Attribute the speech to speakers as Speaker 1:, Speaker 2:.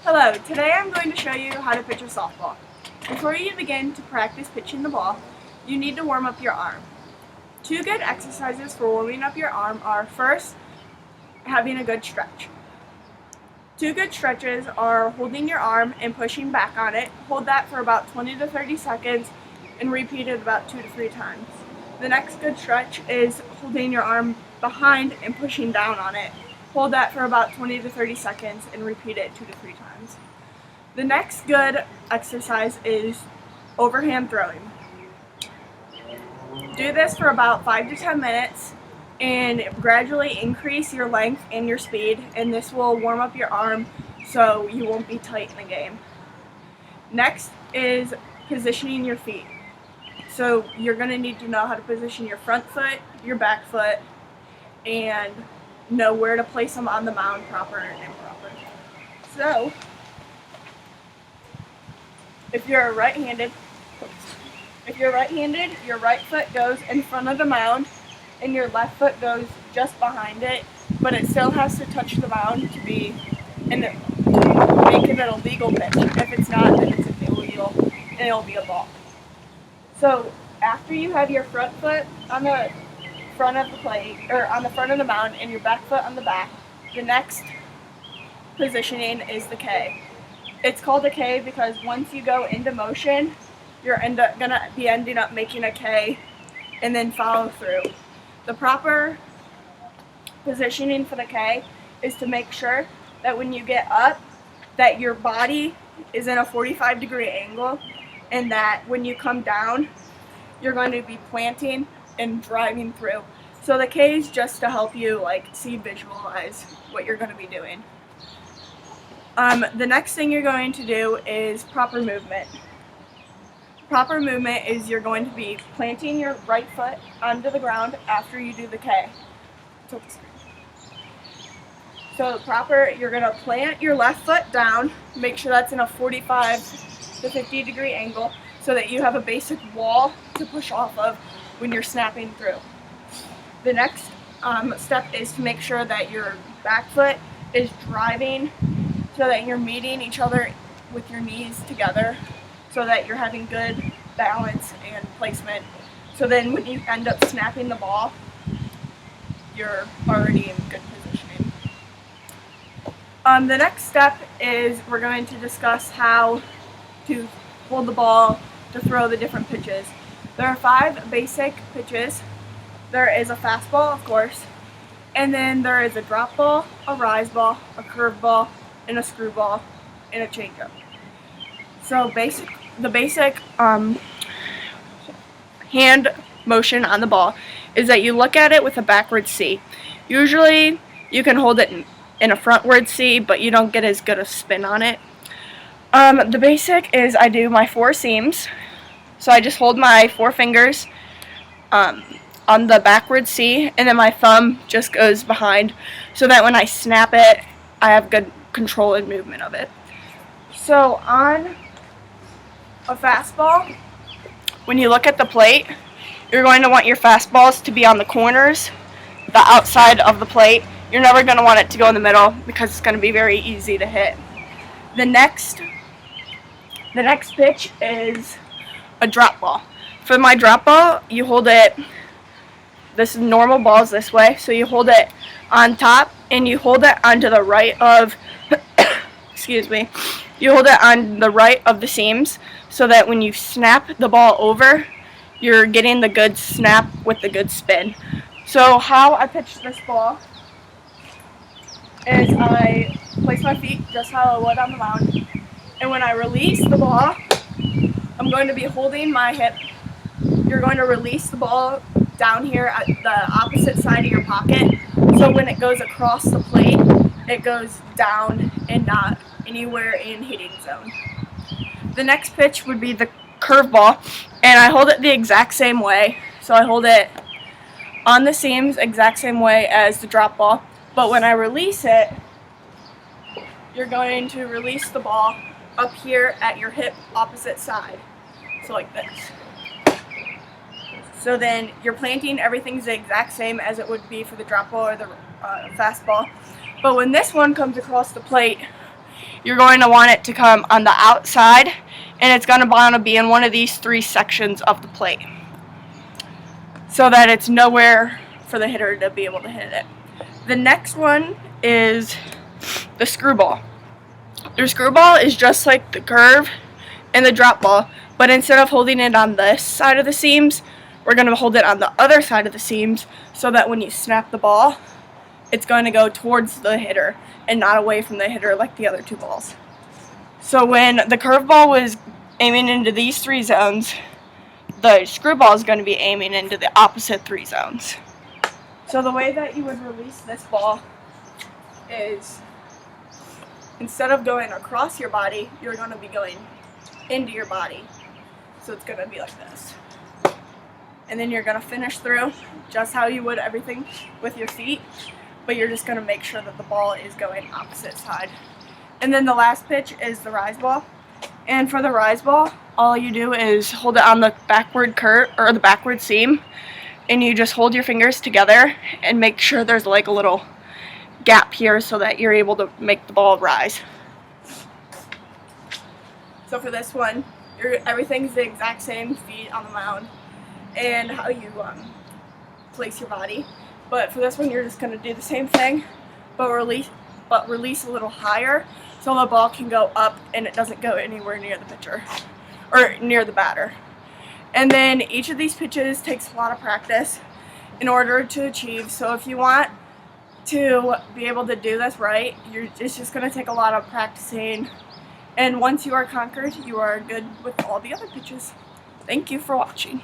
Speaker 1: Hello, today I'm going to show you how to pitch a softball. Before you begin to practice pitching the ball, you need to warm up your arm. Two good exercises for warming up your arm are first, having a good stretch. Two good stretches are holding your arm and pushing back on it. Hold that for about 20 to 30 seconds and repeat it about 2 to 3 times. The next good stretch is holding your arm behind and pushing down on it. Hold that for about 20 to 30 seconds and repeat it 2 to 3 times. The next good exercise is overhand throwing. Do this for about 5 to 10 minutes and gradually increase your length and your speed, and this will warm up your arm so you won't be tight in the game. Next is positioning your feet. So you're going to need to know how to position your front foot, your back foot, and know where to place them on the mound, proper and improper. So, if you're right-handed, your right foot goes in front of the mound and your left foot goes just behind it, but it still has to touch the mound to be and make it a legal pitch. If it's not, then it's illegal and it'll be a ball. So after you have your front foot on the front of the plate, or on the front of the mound, and your back foot on the back, the next positioning is the K. It's called a K because once you go into motion, you're gonna be ending up making a K and then follow through. The proper positioning for the K is to make sure that when you get up, that your body is in a 45-degree angle, and that when you come down, you're going to be planting and driving through. So the K is just to help you visualize what you're going to be doing. The next thing you're going to do is proper movement. Proper movement is you're going to be planting your right foot onto the ground after you do the K. So you're going to plant your left foot down, make sure that's in a 45 to 50-degree angle so that you have a basic wall to push off of when you're snapping through. The next step is to make sure that your back foot is driving so that you're meeting each other with your knees together so that you're having good balance and placement. So then when you end up snapping the ball, you're already in good positioning. The next step is we're going to discuss how to hold the ball to throw the different pitches. There are 5 basic pitches. There is a fastball, of course, and then there is a drop ball, a rise ball, a curve ball, and a screwball, and a changeup. So the basic hand motion on the ball is that you look at it with a backward C. Usually you can hold it in a frontward C, but you don't get as good a spin on it. The basic is I do my 4 seams. So I just hold my 4 fingers on the backward C, and then my thumb just goes behind so that when I snap it, I have good control and movement of it. So on a fastball, when you look at the plate, you're going to want your fastballs to be on the corners, the outside of the plate. You're never going to want it to go in the middle because it's going to be very easy to hit. The next pitch is a drop ball. For my drop ball, you hold it, this normal ball is this way, so you hold it on top and you hold it onto the right of, you hold it on the right of the seams so that when you snap the ball over, you're getting the good snap with the good spin. So how I pitch this ball is I place my feet just how I would on the mound, and when I release the ball, I'm going to be holding my hip. You're going to release the ball down here at the opposite side of your pocket, so when it goes across the plate, it goes down and not anywhere in hitting zone. The next pitch would be the curveball, and I hold it the exact same way. So I hold it on the seams exact same way as the drop ball, but when I release it, you're going to release the ball up here at your hip opposite side. So like this. So then you're planting, everything's the exact same as it would be for the drop ball or the fastball. But when this one comes across the plate, you're going to want it to come on the outside, and it's going to want to be in one of these 3 sections of the plate so that it's nowhere for the hitter to be able to hit it. The next one is the screwball. The screwball is just like the curve and the drop ball, but instead of holding it on this side of the seams, we're going to hold it on the other side of the seams so that when you snap the ball, it's going to go towards the hitter and not away from the hitter like the other 2 balls. So when the curveball was aiming into these 3 zones, the screwball is going to be aiming into the opposite 3 zones. So the way that you would release this ball is, instead of going across your body, you're going to be going into your body. So it's going to be like this. And then you're going to finish through just how you would everything with your feet, but you're just going to make sure that the ball is going opposite side. And then the last pitch is the rise ball. And for the rise ball, all you do is hold it on the backward curve or the backward seam, and you just hold your fingers together and make sure there's like a little gap here so that you're able to make the ball rise. So for this one, everything's the exact same, feet on the mound and how you place your body. But for this one, you're just going to do the same thing, but release a little higher so the ball can go up and it doesn't go anywhere near the pitcher or near the batter. And then each of these pitches takes a lot of practice in order to achieve. So if you want to be able to do this right, it's just going to take a lot of practicing. And once you are conquered, you are good with all the other pitches. Thank you for watching.